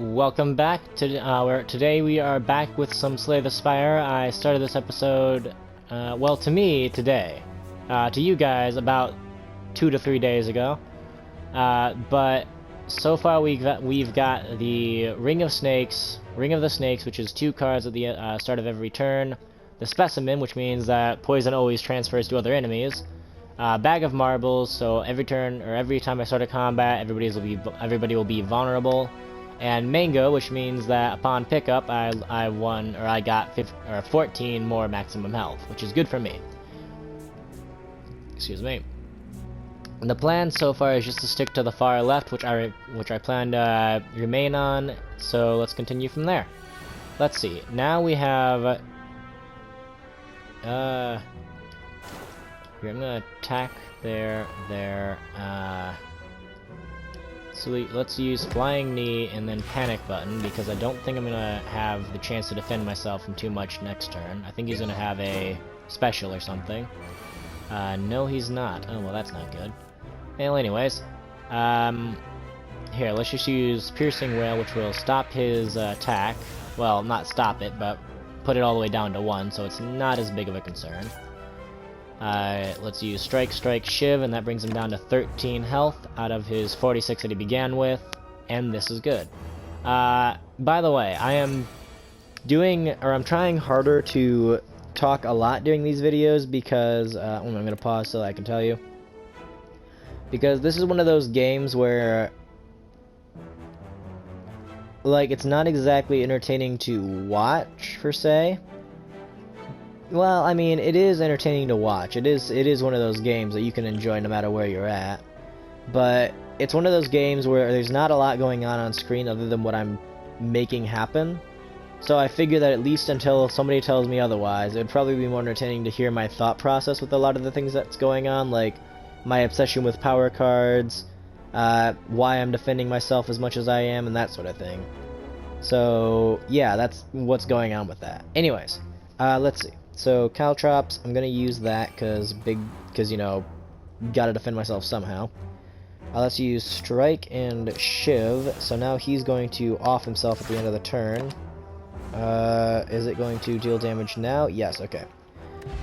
Welcome back to today we are back with some Slay the Spire. I started this episode, well, to me today, to you guys about 2 to 3 days ago. But so far we've got the Ring of the Snakes, which is 2 cards at the start of every turn. The Specimen, which means that poison always transfers to other enemies. Bag of Marbles, so every turn or every time I start a combat, everybody will be vulnerable. And Mango, which means that upon pickup, I got 14 more maximum health, which is good for me. Excuse me. And the plan so far is just to stick to the far left, which I plan to remain on. So let's continue from there. Let's see. Now we have. Here, I'm gonna attack there. So let's use Flying Knee and then Panic Button, because I don't think I'm going to have the chance to defend myself from too much next turn. I think he's going to have a special or something. No, he's not. Oh, well, that's not good. Well, anyways. Here, let's just use Piercing Wail, which will stop his attack. Well, not stop it, but put it all the way down to 1, so it's not as big of a concern. Let's use Strike, Shiv, and that brings him down to 13 health out of his 46 that he began with, and this is good. By the way, I'm trying harder to talk a lot during these videos because, I'm gonna pause so I can tell you. Because this is one of those games where, like, it's not exactly entertaining to watch, per se. Well, I mean, it is entertaining to watch. It is one of those games that you can enjoy no matter where you're at. But it's one of those games where there's not a lot going on screen other than what I'm making happen. So I figure that at least until somebody tells me otherwise, it would probably be more entertaining to hear my thought process with a lot of the things that's going on, like my obsession with power cards, why I'm defending myself as much as I am, and that sort of thing. So, yeah, that's what's going on with that. Anyways, let's see. So, Caltrops, I'm gonna use that because, you know, gotta defend myself somehow. Let's use Strike and Shiv, so now he's going to off himself at the end of the turn. Is it going to deal damage now? Yes, okay.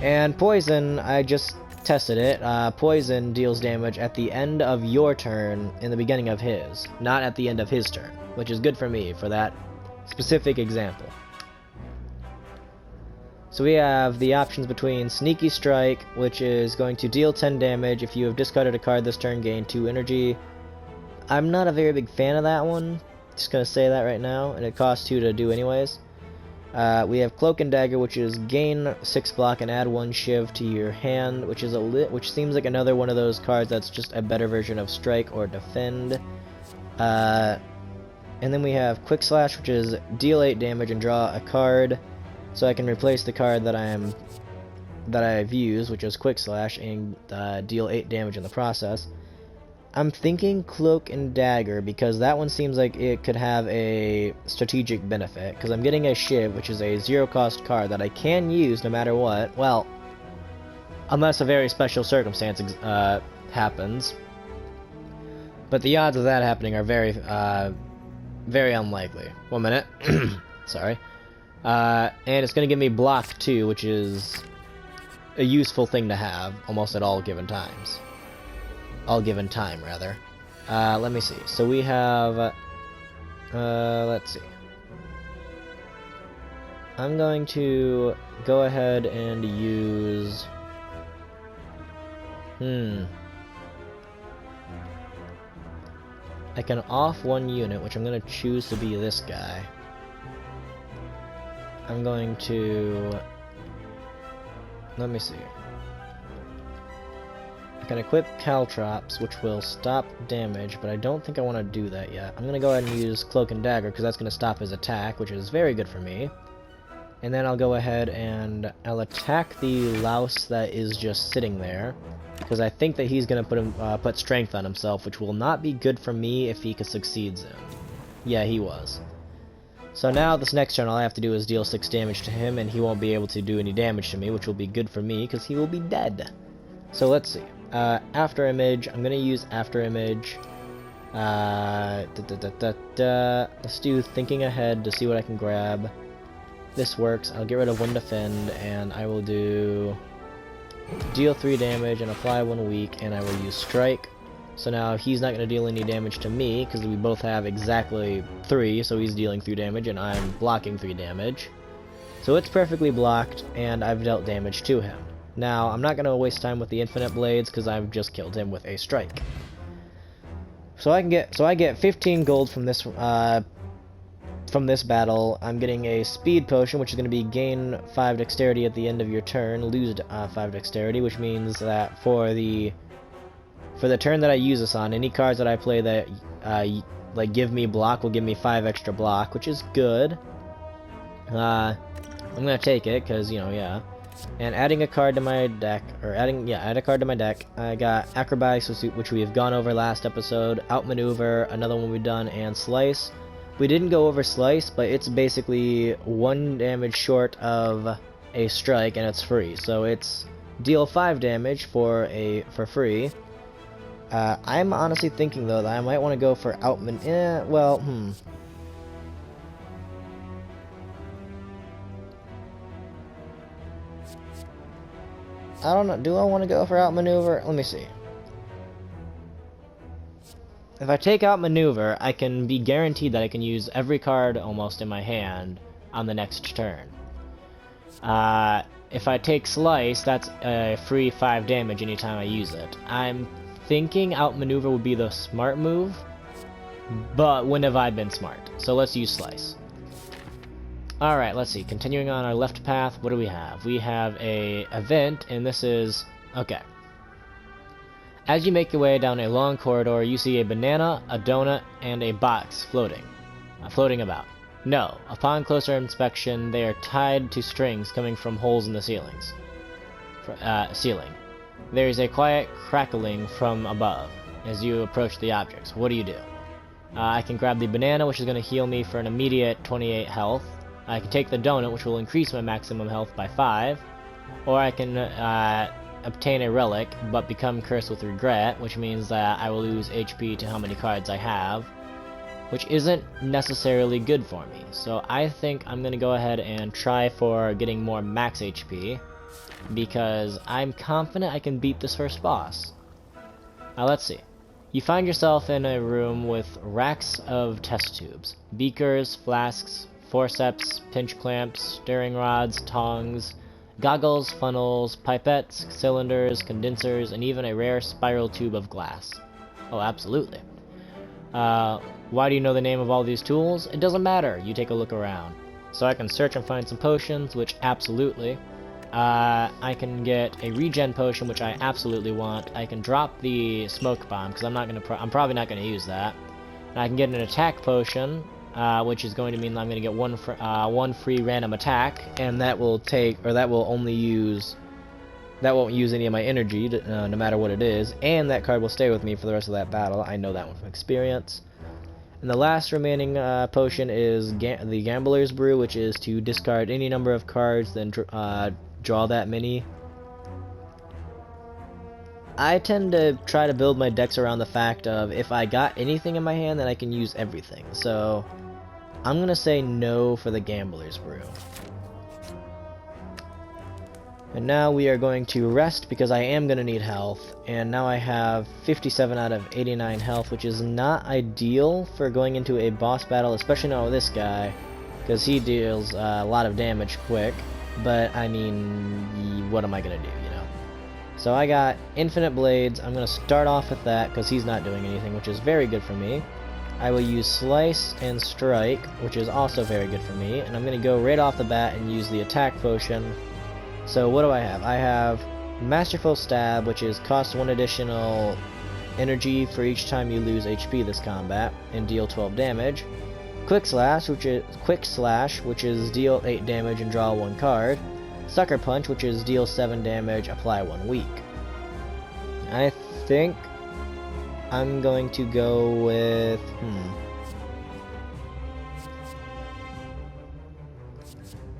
And Poison, I just tested it. Poison deals damage at the end of your turn in the beginning of his, not at the end of his turn, which is good for me for that specific example. So we have the options between Sneaky Strike, which is going to deal 10 damage. If you have discarded a card this turn, gain 2 energy. I'm not a very big fan of that one. Just gonna say that right now, and it costs 2 to do anyways. We have Cloak and Dagger, which is gain 6 block and add 1 Shiv to your hand, which seems like another one of those cards that's just a better version of Strike or Defend. And then we have Quick Slash, which is deal 8 damage and draw a card. So I can replace the card that I've used, which is Quick Slash, and deal 8 damage in the process. I'm thinking Cloak and Dagger because that one seems like it could have a strategic benefit, because I'm getting a Shiv, which is a 0-cost card that I can use no matter what. Well, unless a very special circumstance happens. But the odds of that happening are very, very unlikely. 1 minute. Sorry. And it's going to give me block 2, which is a useful thing to have almost at all given times. All given time, rather. Let me see. So we have, let's see. I'm going to go ahead and use, I can off 1 unit, which I'm going to choose to be this guy. I'm going to, let me see. I can equip Caltrops, which will stop damage, but I don't think I want to do that yet. I'm going to go ahead and use Cloak and Dagger, because that's going to stop his attack, which is very good for me. And then I'll go ahead and I'll attack the louse that is just sitting there, because I think that he's going to put strength on himself, which will not be good for me if he succeeds in. Yeah, he was. So now this next turn all I have to do is deal 6 damage to him, and he won't be able to do any damage to me, which will be good for me because he will be dead. So let's see. After Image, I'm going to use After Image. Let's do thinking ahead to see what I can grab. This works. I'll get rid of one defend, and I will do deal 3 damage and apply 1 weak, and I will use strike. So now he's not going to deal any damage to me, because we both have exactly 3, so he's dealing 3 damage, and I'm blocking 3 damage. So it's perfectly blocked, and I've dealt damage to him. Now, I'm not going to waste time with the infinite blades, because I've just killed him with a strike. So I get 15 gold from this battle. I'm getting a speed potion, which is going to be gain 5 dexterity at the end of your turn, lose 5 dexterity, which means that for the turn that I use this on, any cards that I play that like give me block will give me 5 extra block, which is good. I'm gonna take it because, you know, yeah. And adding a card to my deck, add a card to my deck. I got Acrobatics, which we have gone over last episode, Outmaneuver, another one we've done, and Slice. We didn't go over Slice, but it's basically 1 damage short of a strike, and it's free. So it's deal 5 damage for free. I'm honestly thinking, though, that I might want to go for I don't know. Do I want to go for Outmaneuver? Let me see. If I take Outmaneuver, I can be guaranteed that I can use every card almost in my hand on the next turn. If I take Slice, that's a free 5 damage anytime I use it. I'm thinking Outmaneuver would be the smart move, but when have I been smart? So let's use Slice. Alright, let's see. Continuing on our left path, what do we have? We have a event, and this is... okay. As you make your way down a long corridor, you see a banana, a donut, and a box floating about. No, upon closer inspection, they are tied to strings coming from holes in the ceiling. There is a quiet crackling from above as you approach the objects. What do? I can grab the banana, which is going to heal me for an immediate 28 health. I can take the donut, which will increase my maximum health by 5. Or I can obtain a relic, but become cursed with regret, which means that I will lose HP to how many cards I have, which isn't necessarily good for me. So I think I'm going to go ahead and try for getting more max HP, because I'm confident I can beat this first boss. Now let's see. You find yourself in a room with racks of test tubes, beakers, flasks, forceps, pinch clamps, stirring rods, tongs, goggles, funnels, pipettes, cylinders, condensers, and even a rare spiral tube of glass. Oh, absolutely. Why do you know the name of all these tools? It doesn't matter. You take a look around. So I can search and find some potions, which absolutely. I can get a regen potion, which I absolutely want. I can drop the smoke bomb, because I'm probably not gonna use that. And I can get an attack potion, which is going to mean that I'm going to get one free random attack, and that won't use any of my energy, no matter what it is, and that card will stay with me for the rest of that battle. I know that one from experience. And the last remaining potion is the Gambler's Brew, which is to discard any number of cards, then draw that many. I tend to try to build my decks around the fact of if I got anything in my hand, then I can use everything. So I'm going to say no for the Gambler's Brew. And now we are going to rest because I am going to need health. And now I have 57 out of 89 health, which is not ideal for going into a boss battle, especially not with this guy, because he deals a lot of damage quick. But, I mean, what am I going to do, you know? So I got Infinite Blades. I'm going to start off with that because he's not doing anything, which is very good for me. I will use Slice and Strike, which is also very good for me. And I'm going to go right off the bat and use the Attack Potion. So what do I have? I have Masterful Stab, which is cost 1 additional energy for each time you lose HP this combat, and deal 12 damage. Quick Slash, which is deal 8 damage and draw 1 card. Sucker Punch, which is deal 7 damage, apply 1 weak. I think I'm going to go with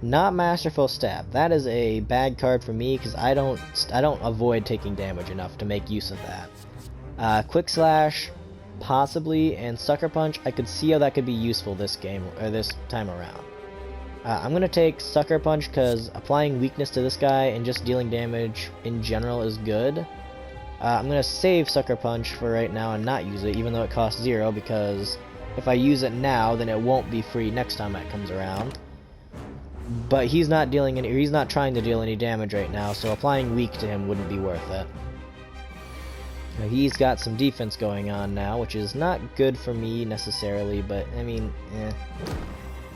not Masterful Stab. That is a bad card for me because I don't avoid taking damage enough to make use of that. Quick Slash possibly, and Sucker Punch, I could see how that could be useful this game, or this time around. I'm gonna take Sucker Punch because applying weakness to this guy and just dealing damage in general is good. I'm gonna save Sucker Punch for right now and not use it, even though it costs 0, because if I use it now, then it won't be free next time that comes around. But he's not trying to deal any damage right now, so applying weak to him wouldn't be worth it. Now, he's got some defense going on now, which is not good for me necessarily, but I mean, eh.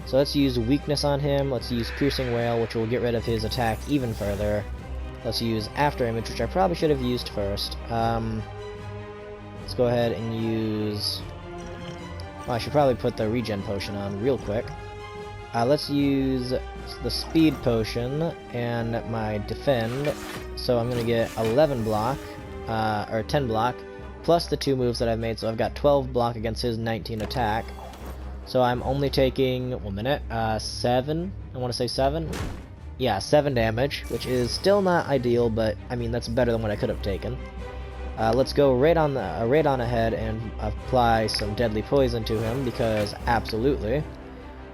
So let's use weakness on him. Let's use Piercing Wail, which will get rid of his attack even further. Let's use After Image, which I probably should have used first. Let's go ahead and use... Well, I should probably put the Regen Potion on real quick. Let's use the Speed Potion and my Defend. So I'm going to get 11 block, or 10 block, plus the 2 moves that I've made, so I've got 12 block against his 19 attack. So I'm only taking, 1 minute, 7, I want to say 7? Yeah, 7 damage, which is still not ideal, but, I mean, that's better than what I could have taken. Let's go right on ahead and apply some Deadly Poison to him, because absolutely.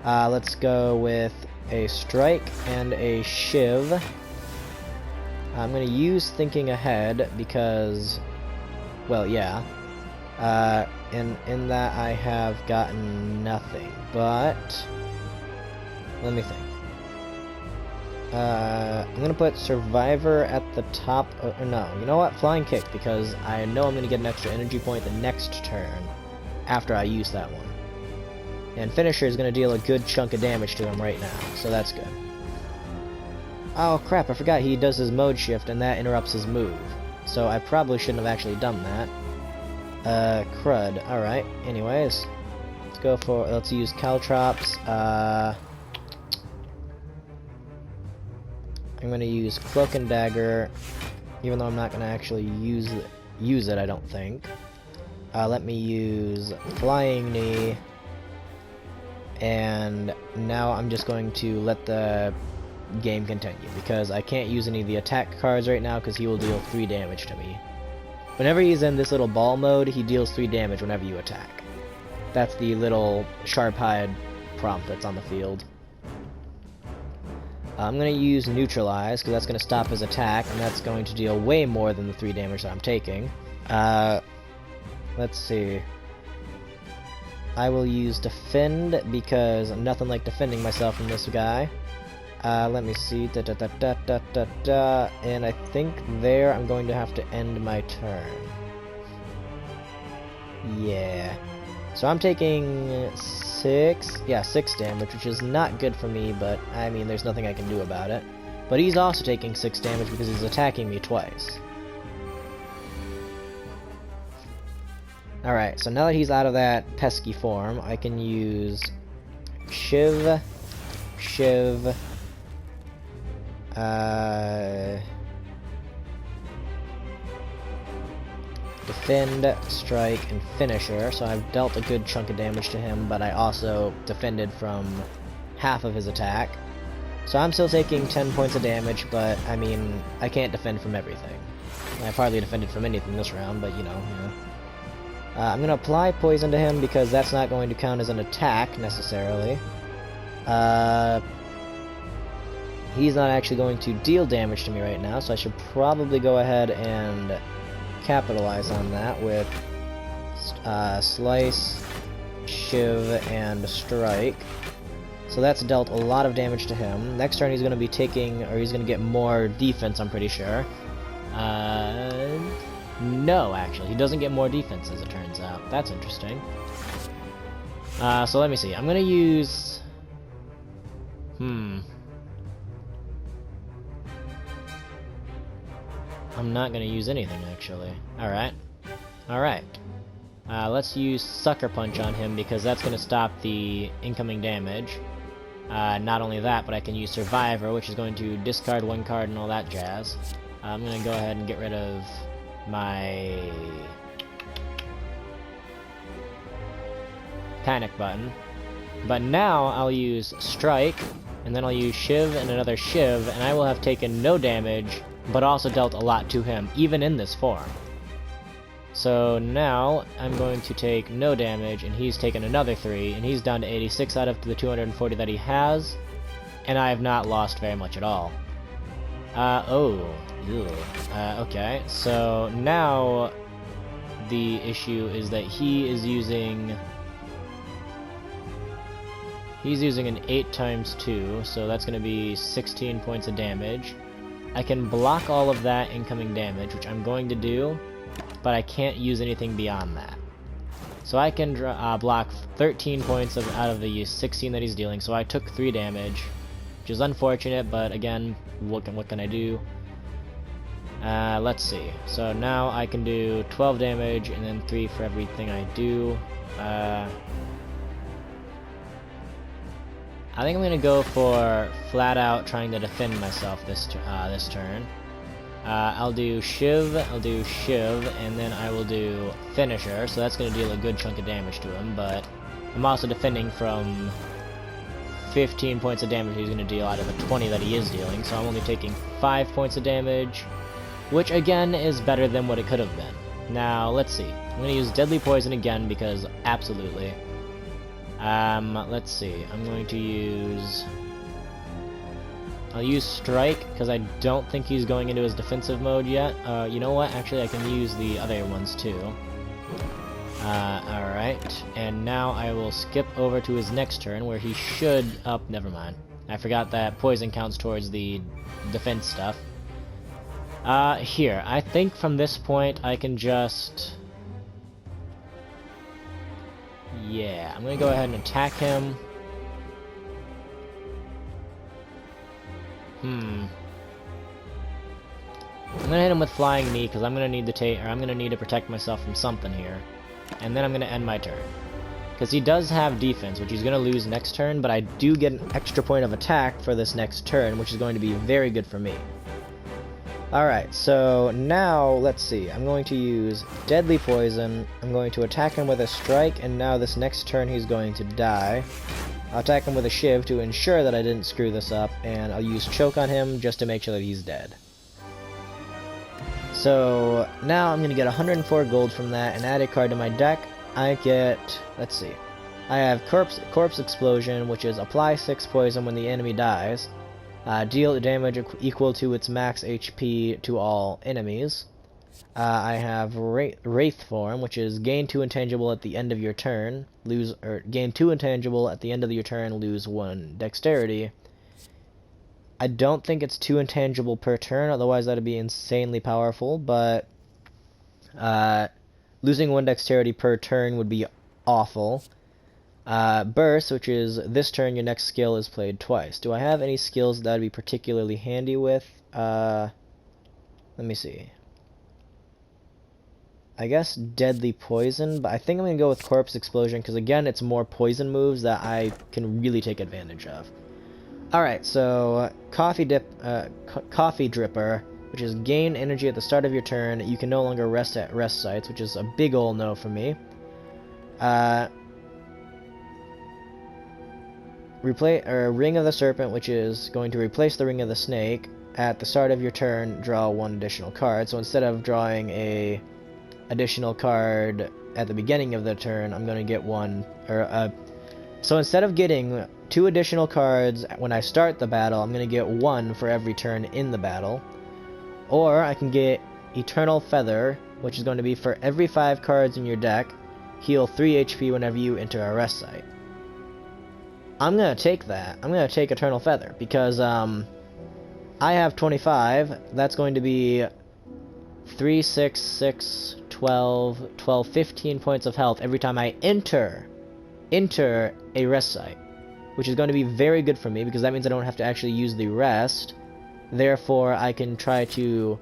Let's go with a Strike and a Shiv. I'm going to use Thinking Ahead, because, well, yeah. And in that I have gotten nothing, but let me think. I'm gonna put Survivor at the top or no, you know what? Flying Kick, because I know I'm gonna get an extra energy point the next turn after I use that one. And Finisher is gonna deal a good chunk of damage to him right now, so that's good. Oh crap, I forgot he does his mode shift and that interrupts his move. So I probably shouldn't have actually done that. Crud. Alright, anyways. Let's use Caltrops. I'm gonna use Cloak and Dagger, even though I'm not gonna actually use it, I don't think. Let me use Flying Knee, and now I'm just going to let the game continue, because I can't use any of the attack cards right now, because he will deal 3 damage to me. Whenever he's in this little ball mode, he deals 3 damage whenever you attack. That's the little sharp-eyed prompt that's on the field. I'm going to use Neutralize, because that's going to stop his attack, and that's going to deal way more than the 3 damage that I'm taking. Let's see. I will use Defend, because nothing like defending myself from this guy. Let me see. And I think there I'm going to have to end my turn. Yeah. So I'm taking 6 damage, which is not good for me, but I mean, there's nothing I can do about it. But he's also taking 6 damage because he's attacking me twice. Alright, so now that he's out of that pesky form, I can use Shiv, Defend, Strike, and Finisher, so I've dealt a good chunk of damage to him, but I also defended from half of his attack. So I'm still taking 10 points of damage, but, I mean, I can't defend from everything. I've hardly defended from anything this round, but, you know, yeah. I'm going to apply Poison to him, because that's not going to count as an attack, necessarily. He's not actually going to deal damage to me right now, so I should probably go ahead and capitalize on that with Slice, Shiv, and Strike. So that's dealt a lot of damage to him. Next turn he's going to be taking, or he's going to get more defense, I'm pretty sure. No, actually. He doesn't get more defense, as it turns out. That's interesting. So let me see. I'm going to use... I'm not going to use anything, actually. Alright. Alright. Let's use Sucker Punch on him, because that's going to stop the incoming damage. Not only that, but I can use Survivor, which is going to discard 1 card and all that jazz. I'm going to go ahead and get rid of my panic button. But now I'll use Strike, and then I'll use Shiv and another Shiv, and I will have taken no damage, but also dealt a lot to him, even in this form. So now I'm going to take no damage, and he's taken another 3, and he's down to 86 out of the 240 that he has, and I have not lost very much at all. Okay, so now the issue is that he's using an 8 times 2, so that's going to be 16 points of damage. I can block all of that incoming damage, which I'm going to do, but I can't use anything beyond that. So I can block 13 points out of the 16 that he's dealing, so I took 3 damage, which is unfortunate, but again, what can I do? Let's see. So now I can do 12 damage, and then 3 for everything I do. I think I'm gonna go for flat out trying to defend myself this turn. I'll do Shiv, and then I will do Finisher, so that's going to deal a good chunk of damage to him, but I'm also defending from 15 points of damage he's going to deal out of the 20 that he is dealing, so I'm only taking 5 points of damage, which again is better than what it could have been. Now, let's see. I'm going to use Deadly Poison again, because absolutely. Let's see. I'm going to use... I'll use Strike, because I don't think he's going into his defensive mode yet. You know what? Actually, I can use the other ones too. Alright. And now I will skip over to his next turn, where he should... Oh, never mind. I forgot that poison counts towards the defense stuff. Here. I think from this point, I can just... Yeah, I'm gonna go ahead and attack him. I'm gonna hit him with Flying Knee, because I'm gonna need to protect myself from something here. And then I'm gonna end my turn. Because he does have defense, which he's gonna lose next turn, but I do get an extra point of attack for this next turn, which is going to be very good for me. Alright, so now, let's see, I'm going to use Deadly Poison, I'm going to attack him with a Strike, and now this next turn he's going to die. I'll attack him with a Shiv to ensure that I didn't screw this up, and I'll use Choke on him just to make sure that he's dead. So, now I'm going to get 104 gold from that, and add a card to my deck. I get, let's see, I have Corpse Explosion, which is apply 6 poison when the enemy dies. Deal damage equal to its max HP to all enemies. I have Wraith Form, which is gain 2 intangible at the end of your turn, gain 2 intangible at the end of your turn, lose 1 dexterity. I don't think it's 2 intangible per turn, otherwise that'd be insanely powerful, but losing 1 dexterity per turn would be awful. Burst, which is this turn your next skill is played twice. Do I have any skills that I'd be particularly handy with? Let me see. I guess Deadly Poison, but I think I'm going to go with Corpse Explosion, because again, it's more poison moves that I can really take advantage of. Alright, so Coffee Dripper, which is gain energy at the start of your turn. You can no longer rest at rest sites, which is a big ol' no for me. Ring of the Serpent, which is going to replace the Ring of the Snake. At the start of your turn, draw 1 additional card. So instead of drawing a additional card at the beginning of the turn, I'm going to get one, so instead of getting 2 additional cards when I start the battle, I'm going to get 1 for every turn in the battle. Or I can get Eternal Feather, which is going to be for every 5 cards in your deck, heal 3 HP whenever you enter a rest site. I'm going to take that. I'm going to take Eternal Feather, because I have 25. That's going to be 3, 6, 6, 12, 15 points of health every time I enter a rest site, which is going to be very good for me, because that means I don't have to actually use the rest. Therefore, I can try to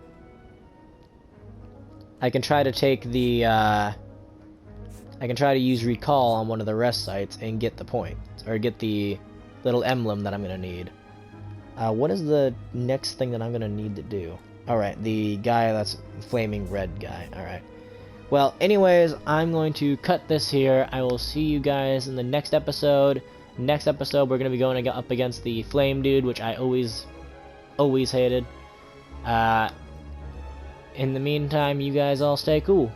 take the I can try to use Recall on one of the rest sites and get the point, or get the little emblem that I'm going to need. What is the next thing that I'm going to need to do? Alright, the guy that's flaming red guy. Alright. Well, anyways, I'm going to cut this here. I will see you guys in the next episode. Next episode, we're going to be going up against the flame dude, which I always hated. In the meantime, you guys all stay cool.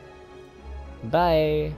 Bye!